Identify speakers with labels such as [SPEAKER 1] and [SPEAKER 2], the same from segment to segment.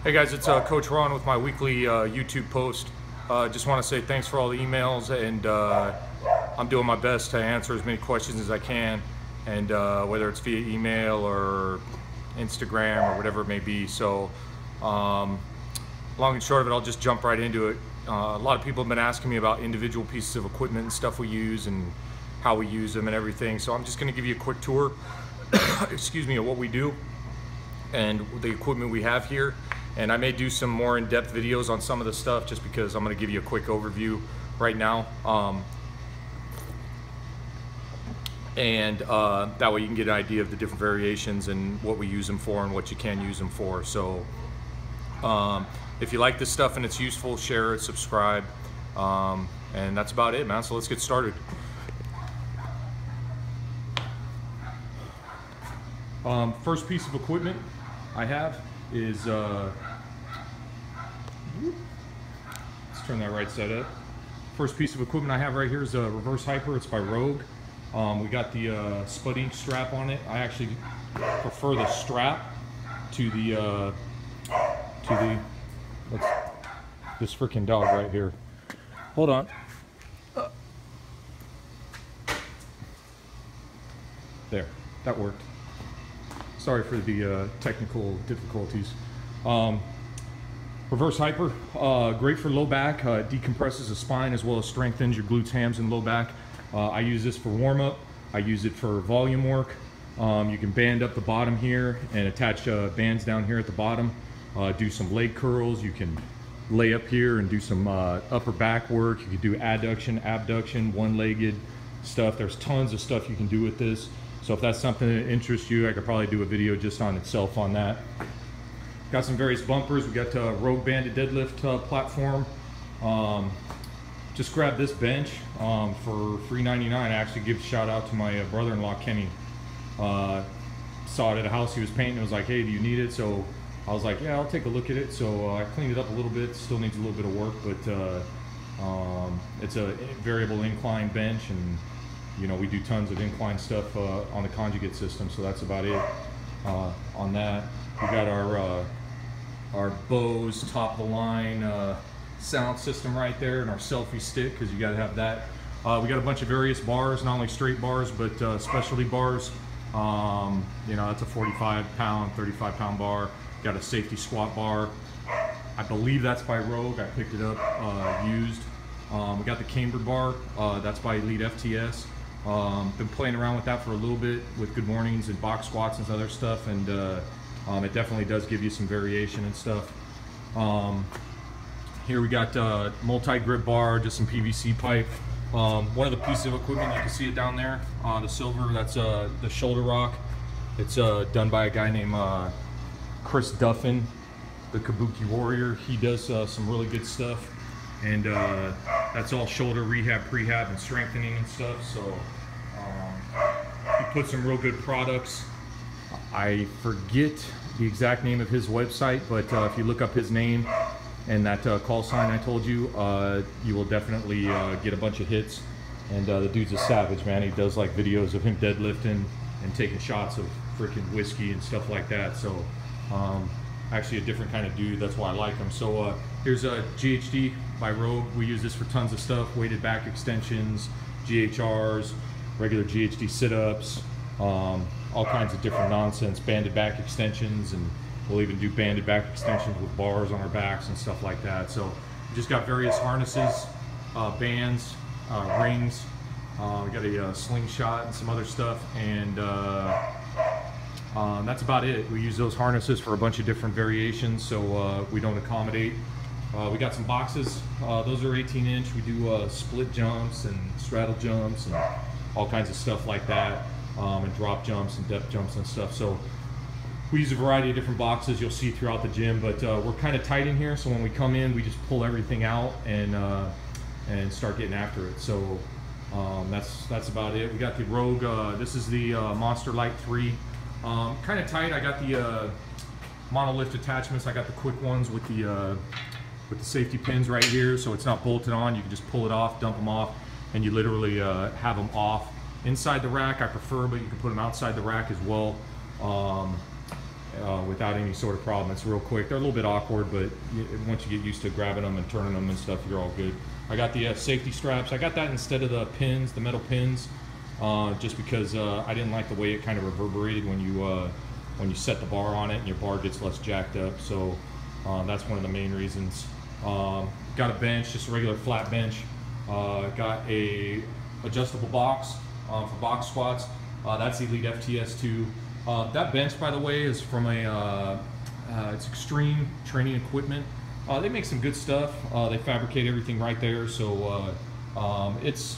[SPEAKER 1] Hey guys, it's Coach Ron with my weekly YouTube post. Just want to say thanks for all the emails, and I'm doing my best to answer as many questions as I can, and whether it's via email or Instagram or whatever it may be. So long and short of it, I'll just jump right into it. A lot of people have been asking me about individual pieces of equipment and stuff we use and how we use them and everything. So I'm just going to give you a quick tour excuse me, of what we do and the equipment we have here. And I may do some more in-depth videos on some of the stuff just because I'm going to give you a quick overview right now. That way you can get an idea of the different variations and what we use them for and what you can use them for. So if you like this stuff and it's useful, share it, subscribe, and that's about it, man. So let's get started. First piece of equipment I have is, let's turn that right side up. First piece of equipment I have right here is a reverse hyper. It's by Rogue. We got the Spud Ink strap on it. I actually prefer the strap to the this freaking dog right here. Hold on. There, that worked. Sorry for the technical difficulties. Reverse hyper, great for low back, decompresses the spine as well as strengthens your glutes, hams, and low back. I use this for warm-up. I use it for volume work. You can band up the bottom here and attach bands down here at the bottom. Do some leg curls. You can lay up here and do some upper back work. You can do adduction, abduction, one-legged stuff. There's tons of stuff you can do with this. So if that's something that interests you, I could probably do a video just on itself on that. Got some various bumpers. We got Rogue Banded deadlift platform. Just grabbed this bench for $3.99. I actually give a shout out to my brother-in-law, Kenny. Saw it at a house he was painting and was like, hey, do you need it? So I was like, yeah, I'll take a look at it. So I cleaned it up a little bit. Still needs a little bit of work, but it's a variable incline bench, and you know, we do tons of incline stuff on the conjugate system, so that's about it on that. We got our Bose top of the line sound system right there, and our selfie stick, because you got to have that. We got a bunch of various bars, not only straight bars, but specialty bars. You know, that's a 45-pound, 35-pound bar. Got a safety squat bar. I believe that's by Rogue. I picked it up used. We got the camber bar. That's by Elite FTS. Been playing around with that for a little bit with good mornings and box squats and other stuff, and it definitely does give you some variation and stuff. Here we got multi-grip bar, just some PVC pipe. One of the pieces of equipment, you can see it down there, the silver, that's the shoulder rock. It's done by a guy named Chris Duffin, the Kabuki Warrior. He does some really good stuff, and that's all shoulder rehab, prehab, and strengthening and stuff. So he put some real good products. I forget the exact name of his website, but if you look up his name and that call sign I told you, you will definitely get a bunch of hits. And the dude's a savage, man. He does like videos of him deadlifting and taking shots of freaking whiskey and stuff like that. So actually a different kind of dude. That's why I like him. So here's a GHD by Rogue. We use this for tons of stuff: weighted back extensions, GHRs, regular GHD sit-ups, all kinds of different nonsense, banded back extensions, and we'll even do banded back extensions with bars on our backs and stuff like that. So we just got various harnesses, bands, rings. We got a slingshot and some other stuff, and that's about it. We use those harnesses for a bunch of different variations, so we don't accommodate. We got some boxes. Those are 18-inch. We do split jumps and straddle jumps and all kinds of stuff like that, and drop jumps and depth jumps and stuff. So we use a variety of different boxes you'll see throughout the gym, but we're kind of tight in here, so when we come in, we just pull everything out and start getting after it. So that's about it. We got the Rogue. This is the Monster Light 3. Kind of tight. I got the monolift attachments. I got the quick ones with the safety pins right here, so it's not bolted on. You can just pull it off, dump them off, and you literally have them off inside the rack. I prefer, but you can put them outside the rack as well. without any sort of problem. It's real quick. They're a little bit awkward, but once you get used to grabbing them and turning them and stuff, you're all good. I got the safety straps. I got that instead of the pins, the metal pins, just because I didn't like the way it kind of reverberated when you set the bar on it, and your bar gets less jacked up. So that's one of the main reasons. Got a bench, just a regular flat bench. Got a adjustable box for box squats. That's Elite FTS 2. That bench, by the way, is from it's Extreme Training Equipment. They make some good stuff. They fabricate everything right there, so it's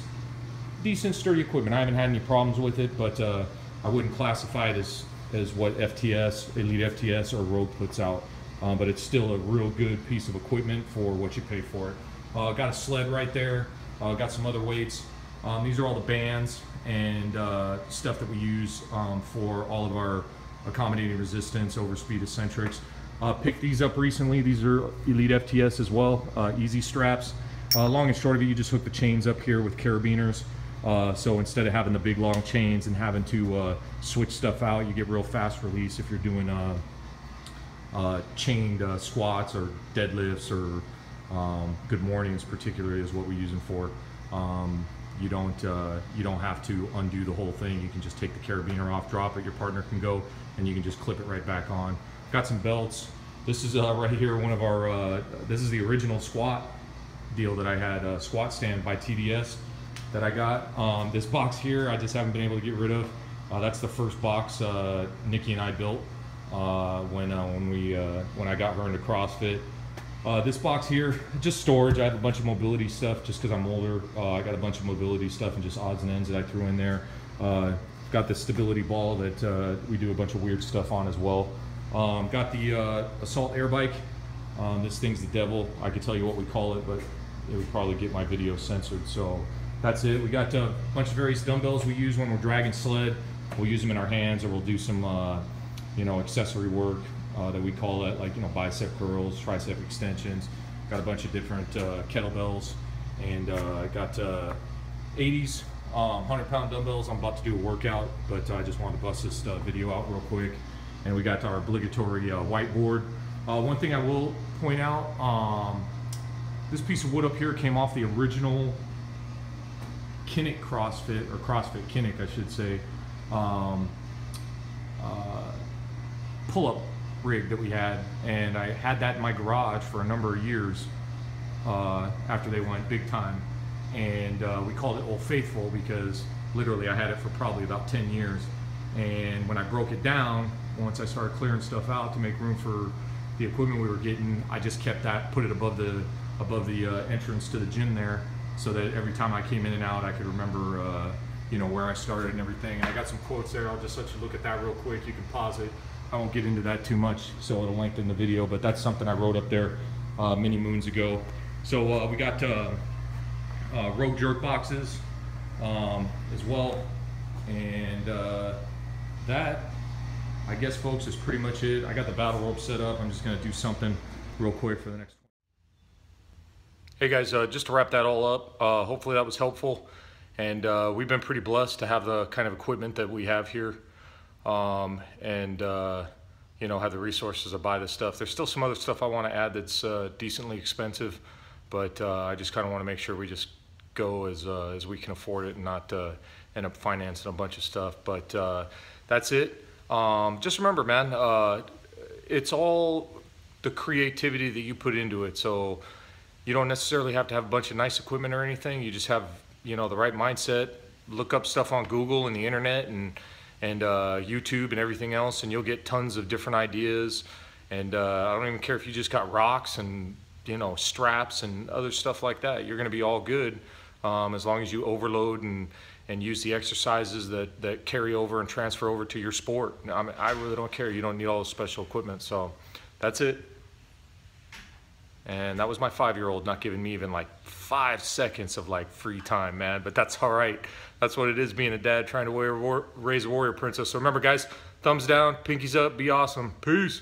[SPEAKER 1] decent, sturdy equipment. I haven't had any problems with it, but I wouldn't classify it as what FTS, Elite FTS, or Rogue puts out. But it's still a real good piece of equipment for what you pay for it. Got a sled right there. Got some other weights. These are all the bands and stuff that we use for all of our accommodating resistance, overspeed eccentrics. Picked these up recently. These are Elite FTS as well, easy straps. Long and short of it, you just hook the chains up here with carabiners. So instead of having the big long chains and having to switch stuff out, you get real fast release if you're doing chained squats or deadlifts or good mornings, particularly is what we use them for. You don't have to undo the whole thing. You can just take the carabiner off, drop it, your partner can go, and you can just clip it right back on. Got some belts. This is right here, one of our, this is the original squat deal that I had, squat stand by TDS that I got. This box here, I just haven't been able to get rid of. That's the first box Nikki and I built when I got her into CrossFit. This box here, just storage. I have a bunch of mobility stuff just because I'm older. I got a bunch of mobility stuff and just odds and ends that I threw in there. Got the stability ball that we do a bunch of weird stuff on as well. Got the Assault Air Bike. This thing's the devil. I could tell you what we call it, but it would probably get my video censored. So that's it. We got a bunch of various dumbbells we use when we're dragging sled. We'll use them in our hands, or we'll do some accessory work. That we call it, like bicep curls, tricep extensions. Got a bunch of different kettlebells, and got 80s 100-pound dumbbells. I'm about to do a workout, but I just wanted to bust this video out real quick. And we got our obligatory whiteboard. One thing I will point out, this piece of wood up here came off the original Kinnick CrossFit, or CrossFit Kinnick I should say, pull-up rig that we had, and I had that in my garage for a number of years after they went big time, and we called it Old Faithful because literally I had it for probably about 10 years. And when I broke it down, once I started clearing stuff out to make room for the equipment we were getting, I just kept that, put it above the entrance to the gym there, so that every time I came in and out I could remember where I started and everything. And I got some quotes there. I'll just let you look at that real quick. You can pause it. I won't get into that too much, so it'll lengthen the video, but that's something I wrote up there many moons ago. So we got Rogue jerk boxes as well, and that, I guess, folks, is pretty much it. I got the battle rope set up. I'm just going to do something real quick for the next. Hey guys, just to wrap that all up, hopefully that was helpful, and we've been pretty blessed to have the kind of equipment that we have here. Have the resources to buy this stuff. There's still some other stuff I want to add that's decently expensive, but I just kind of want to make sure we just go as we can afford it and not end up financing a bunch of stuff. But that's it. Just remember, man, it's all the creativity that you put into it. So you don't necessarily have to have a bunch of nice equipment or anything. You just have the right mindset. Look up stuff on Google and the internet and YouTube and everything else, and you'll get tons of different ideas. And I don't even care if you just got rocks and straps and other stuff like that. You're going to be all good as long as you overload and use the exercises that carry over and transfer over to your sport. I really don't care. You don't need all the special equipment. So that's it. And that was my 5-year-old not giving me even like 5 seconds of like free time, man. But that's all right. That's what it is being a dad trying to raise a warrior princess. So remember, guys, thumbs down, pinkies up, be awesome. Peace.